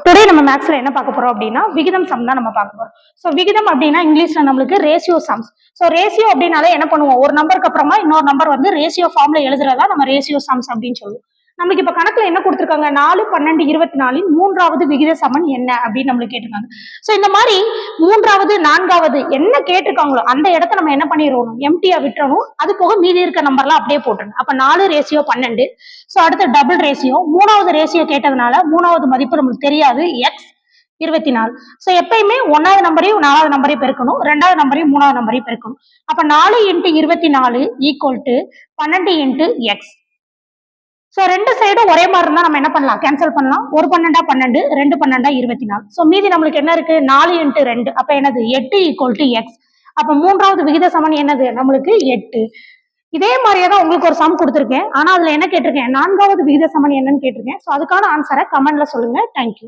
Today நம்ம மேக்ஸ்ல என்ன பார்க்க போறோம் அப்படின்னா விகிதம் சம் தான் நம்ம பார்க்க போறோம். ஸோ விகிதம் அப்படின்னா இங்கிலீஷ்ல நம்மளுக்கு ரேஷியோ சம்ஸ். ஸோ ரேஷியோ அப்படின்னாலே என்ன பண்ணுவோம், ஒரு நம்பருக்கு அப்புறமா இன்னொரு நம்பர் வந்து ரேஷியோ ஃபார்ம்ல எழுதுறதா நம்ம ரேஷியோ சம்ஸ் அப்படின்னு சொல்லுவோம். நம்மளுக்கு இப்ப கணக்குல என்ன கொடுத்துருக்காங்க, 4, 12, 24 மூன்றாவது விகித சமன் என்ன அப்படின்னு நம்மளுக்கு கேட்டிருக்காங்க. ஸோ இந்த மாதிரி மூன்றாவது நான்காவது என்ன கேட்டிருக்காங்களோ அந்த இடத்த நம்ம என்ன பண்ணிடுவோம், எம்டியா விட்டுறணும். அது போக மீதி இருக்க நம்பர்லாம் அப்படியே போட்டுருணும். அப்ப 4 ரேஷியோ 12. ஸோ அடுத்த டபுள் ரேஷியோ, மூணாவது ரேஷியோ கேட்டதுனால மூணாவது மதிப்பு நம்மளுக்கு தெரியாது, எக்ஸ் 24. ஸோ எப்பயுமே ஒன்னாவது நம்பரையும் 4வது நம்பரையும் பெருக்கணும், 2வது நம்பரையும் 3வது நம்பரையும் பெருக்கணும். அப்ப 4 × 24 = 12 × எக்ஸ். ஸோ ரெண்டு சைடும் ஒரே மாதிரி இருந்தா நம்ம என்ன பண்ணலாம், கேன்சல் பண்ணலாம். ஒரு 12 12, 2 12 24. ஸோ மீதி நம்மளுக்கு என்ன இருக்கு, 4 × 2 அப்ப என்னது 8 = எக்ஸ். அப்ப மூன்றாவது விகித சமன் என்னது, நம்மளுக்கு 8. இதே மாதிரியே தான் உங்களுக்கு ஒரு சம் கொடுத்துருக்கேன். ஆனா அதுல என்ன கேட்டிருக்கேன், நான்காவது விகித சமன் என்னன்னு கேட்டிருக்கேன். ஸோ அதுக்கான ஆன்சரை கமெண்ட்ல சொல்லுங்க. தேங்க்யூ.